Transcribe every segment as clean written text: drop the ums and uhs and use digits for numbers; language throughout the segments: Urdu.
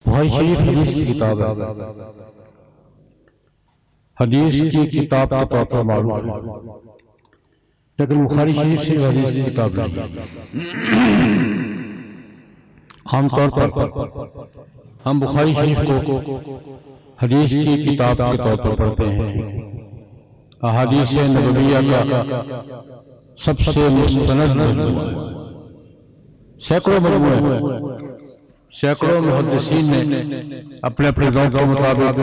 بخاری شریف حدیث کی کتاب ہے، حدیث کی کتاب کے طور پر معروف ہے، لیکن بخاری شریف سے حدیث کی کتاب نہیں۔ عام طور پر ہم بخاری شریف کو حدیث کی کتاب کے طور پر پڑھتے ہیں۔ احادیث نبویہ کا سب سے مستند مجموعہ ہے، سینکڑوں مجموعے، سینکڑوں محدثین نے اپنے اپنے ذوق کے مطابق،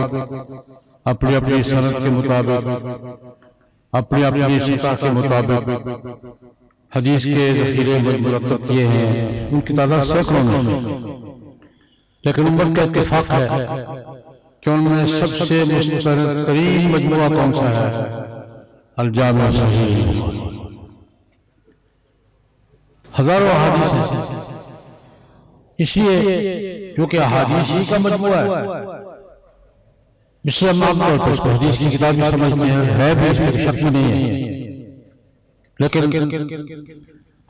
اپنی اپنی سند کے مطابق، اپنی اپنی سطح کے مطابق حدیث کے ذخیرے مرتب کیے ہیں۔ ان کی تعداد سینکڑوں میں، لیکن امت کا اتفاق ہے کہ ان میں سب سے مستند ترین مجموعہ کون سا ہے؟ الجامع صحیح البخاری۔ ہزاروں احادیث ہیں، اس لیے کیونکہ احادیث ہی کا مجموعہ ہے، اس لیے ہم عام طور پر اس کو حدیث کی کتاب بھی سمجھتے ہیں، ہے بھی، اس میں شک نہیں ہے۔ لیکن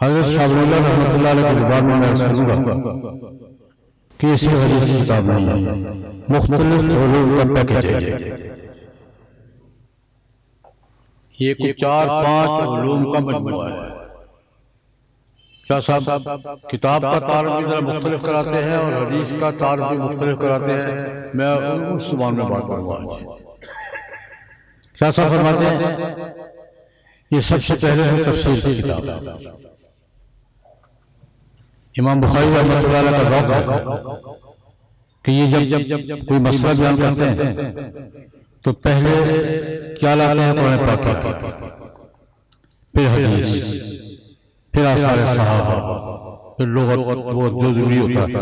حضرت شاہ ولی اللہ رحمۃ اللہ علیہ کی زبان میں رسول گا کہ اسی حدیث کی کتاب نہیں ہے، مختلف علوم کا پیکیج ہے۔ یہ کچھ 4-5 علوم کا مجموعہ ہے۔ شاہ صاحب کتاب کا تعارف بھی ذرا مختلف کراتے ہیں اور حدیث کا تعارف بھی مختلف کراتے ہیں۔ میں اس زبان میں بات کروں گا آج۔ شاہ صاحب فرماتے ہیں یہ سب سے پہلے ہے تفسیر کی کتاب۔ امام بخاری رحمۃ اللہ علیہ کا ذوق ہے کہ یہ جب کوئی مسئلہ بیان کرتے ہیں تو پہلے کیا لاتے ہیں؟ قرآن پاک، پھر حدیث، پھر آثار صحابہ، پھر لغت، وہ جو ضروری ہوتا ہے۔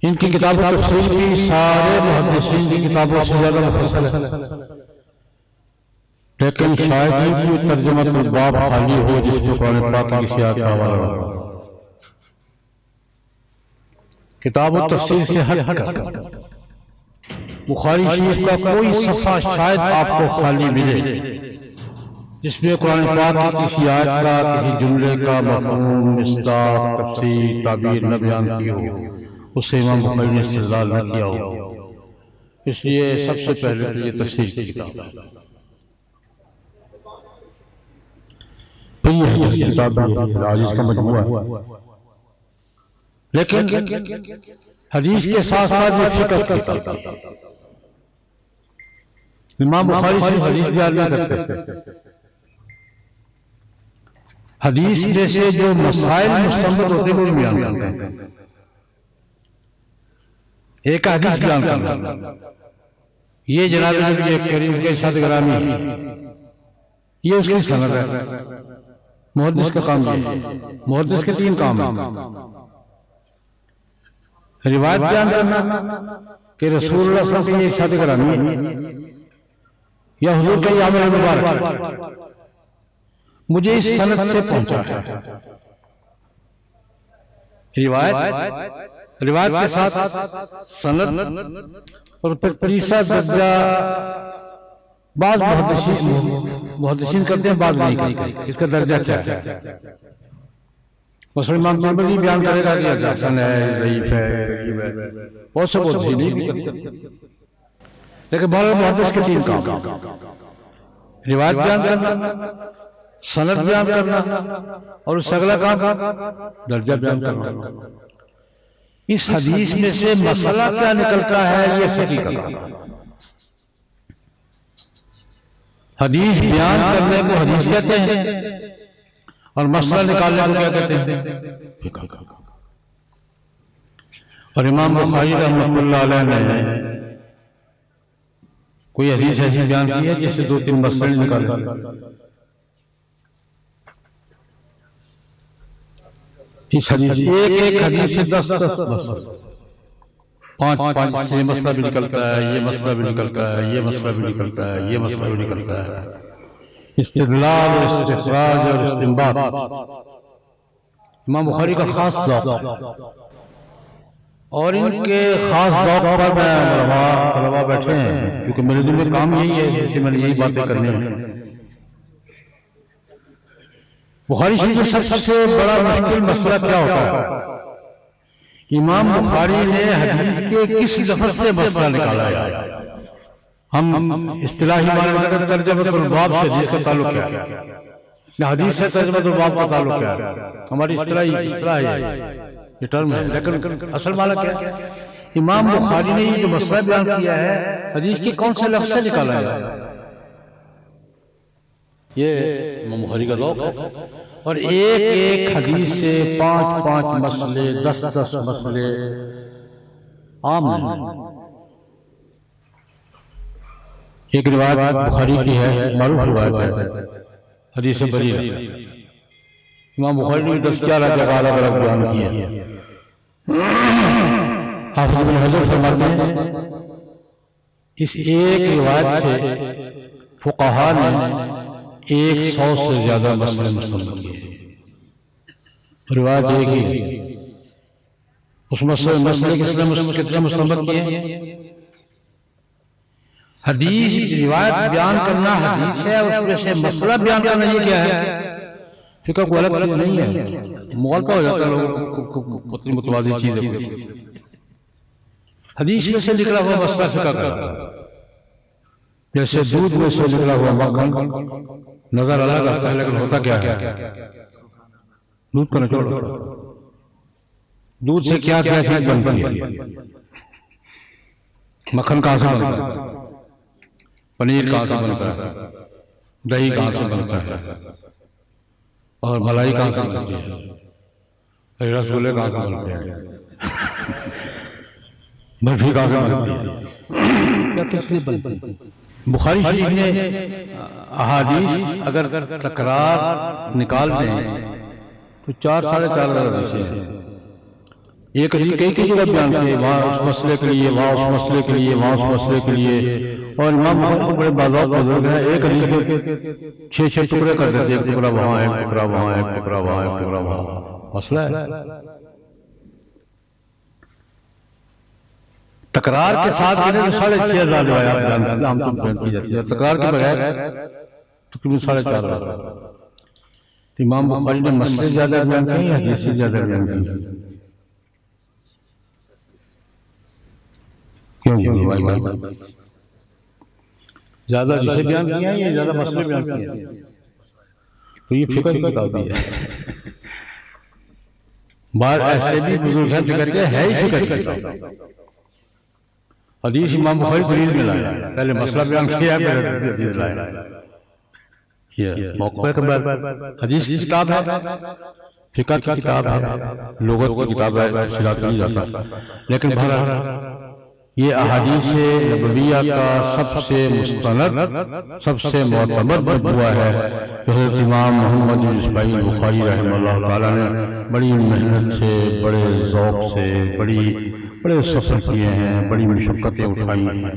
ان کی کتاب تفسیر بھی سارے محدثین کی کتابوں سے زیادہ مفصل ہے، لیکن شاید ہی کوئی ترجمہ الباب خالی ہو جس میں قرآن پاک کی کسی آیت کا حوالہ ہو۔ کتاب التفسیر سے ہٹ کر بخاری شریف کا کوئی صفحہ شاید آپ کو خالی ملے جس میں قرآن پاک کی کسی آیت کا، کسی جملے کا مفہوم، مصداق، تفسیر، تعبیر نہ بیان کی ہو، اس سے امام بخاری نے استدلال نہ کیا ہو۔ اس لیے سب سے پہلے تو یہ تفسیر کی کتاب ہے، پھر یہ حدیث کی کتاب بھی حدیث کا مجموعہ ہے۔ لیکن حدیث کے ساتھ ساتھ یہ فقہ کی کتاب ہے۔ امام بخاری صرف حدیث بیان نہیں کرتے، حدیث میں سے جو مسائل مستنبط ہوتے ہیں وہ بیان کرتے ہیں۔ ایک حدیث بیان کرنا، یہ جناب نبی کریم کے ارشاد گرامی، یہ اس کی سند ہے۔ محدث کا کام یہ ہے، محدث کے 3 کام ہیں: روایت بیان کرنا کہ رسول اللہ صلی اللہ علیہ وسلم کی ارشاد گرامی یا حضور کا یہ عمل مبارک مجھے اس سند سے پہنچا ہے۔ روایت کے ساتھ سند، اور پھر تیسرا درجہ بعض محدثین کرتے ہیں، بعض نہیں کرتے۔ اس کا درجہ کیا ہے؟ مثلا امام ترمذی بیان کرے گا کہ حسن ہے، ضعیف ہے، غریب ہے، بہت سے محدثین نہیں کرتے۔ لیکن بہرحال محدث کے 3 کام: روایت بیان کرنا، سند بیان کرنا، اور اس سے اگلا کام درجہ بیان کرنا۔ اس حدیث میں سے مسئلہ کیا نکلتا ہے، یہ فقہ کا کام ہے۔ حدیث بیان کرنے کو حدیث کہتے ہیں اور مسئلہ نکالنے کو کیا کہتے ہیں؟ فقہ کا کام۔ اور امام بخاری رحمۃ اللہ علیہ نے کوئی حدیث ایسی بیان کی ہے جس سے 2-3 مسئلے نکالے۔ اس حدیث ایک حدیث سے 10 مسئلے، 5 یہ مسئلہ بھی نکلتا ہے، یہ مسئلہ بھی نکلتا ہے، یہ مسئلہ بھی نکلتا ہے، یہ مسئلہ بھی نکلتا ہے۔ استدلال اور استخراج اور استنباط امام بخاری کا خاص ذوق، اور ان کے خاص ذوق پر میں علماء بیٹھے ہیں، کیونکہ میرے دل میں کام یہی ہے کہ میں نے یہی باتیں کرنی ہیں۔ بخاری شریف میں سب سے بڑا مشکل مسئلہ کیا ہوتا ہے؟ امام بخاری نے حدیث کے کس لفظ سے مسئلہ نکالا ہے؟ ہم اصطلاحی معنی میں ترجمۃ الباب سے حدیث کا تعلق کیا ہے؟ حدیث سے ترجمۃ الباب کا تعلق کیا ہے؟ ہماری اصطلاح ہے، یہ ٹرم ہے، لیکن اصل معنی کیا ہے؟ امام بخاری نے یہ جو مسئلہ بیان کیا ہے حدیث کے کون سے لفظ سے نکالا ہے؟ یہ امام بخاری کا ذوق ہے، اور ایک ایک حدیث سے 5 مسئلے 10 مسئلے عام ہیں۔ ایک روایت بخاری کی ہے، معروف روایت ہے، حدیث بریہ، امام بخاری نے 10-11 جگہ الگ الگ بیان کی ہے۔ حافظ ابن حجر فرماتے ہیں اس ایک روایت سے فقہاء نے 100 سے زیادہ مسئلے مستنبط کیے۔ روایت ایک ہی، اس مسئلے کتنے مستنبط کیے؟ حدیث روایت بیان کرنا حدیث ہے، اس میں سے مسئلہ بیان کرنا یہ کیا ہے؟ فقہ کو الگ چیز نہیں ہے، مغالطہ ہو جاتا ہے لوگوں کو متوازی چیزیں۔ حدیث میں سے نکلا ہوا مسئلہ فقہ کا، جیسے دودھ میں سے نکلا ہوا مکھن نظر الگ آتا ہے لیکن ہوتا کیا ہے؟ دودھ کا نچوڑ۔ دودھ سے کیا کیا چیز بنتی ہے؟ مکھن کہاں سے بنتا ہے؟ پنیر کہاں سے بنتا ہے؟ دہی کہاں سے بنتا ہے؟ اور ملائی کہاں سے بنتی ہے؟ رسگلے کہاں سے بنتے ہیں؟ برفی کہاں سے بنتی ہے؟ بخاری شریف نے احادیث اگر تکرار نکال دیں تو 4-4.5 حدیثیں ہیں۔ ایک حدیث کئی جگہ بیان کیے، وہاں اس مسئلے کے لیے، وہاں اس مسئلے کے لیے، وہاں اس مسئلے کے لیے، اور امام بخاری کو بڑے باذوق بزرگ ہیں، ایک حدیث کے 6 ٹکڑے کر دیتے، ایک ٹکڑا وہاں، ایک ٹکڑا وہاں، ایک ٹکڑا وہاں، ایک ٹکڑا وہاں۔ مسئلہ ہے تکرار کے ساتھ 6,500 روایات عام طور پر کی جاتی ہے، تکرار کے بغیر تقریباً 4.5 امام بخاری نے مسئلے زیادہ بیان کیے ہیں، حدیث سے زیادہ بیان کیے ہیں۔ کیوں زیادہ جسے بیان کیا ہے یا زیادہ مسئلے بیان کیے ہیں؟ تو یہ فقہ کی کتاب ہے۔ بعض ایسے بھی بزرگ ہیں جو کہتے ہیں ہے ہی فقہ کی کتاب۔ حدیث امام بخاری دلیل میں لایا، پہلے مسئلہ بیان کیا پھر حدیث لایا۔ یہ موقع پر حدیث کی کتاب ہے، فقہ کی کتاب ہے، لغت کی کتاب ہے، تفصیلات نہیں جاتا، لیکن بہرحال یہ احادیث نبویہ کا سب سے مستند، سب سے معتمد مجموعہ ہے۔ حضرت امام محمد بن اسماعیل بخاری رحمہ اللہ تعالیٰ نے بڑی محنت سے، بڑے ذوق سے، بڑے سفر کیے ہیں، بڑی مشقتیں اٹھائی ہیں۔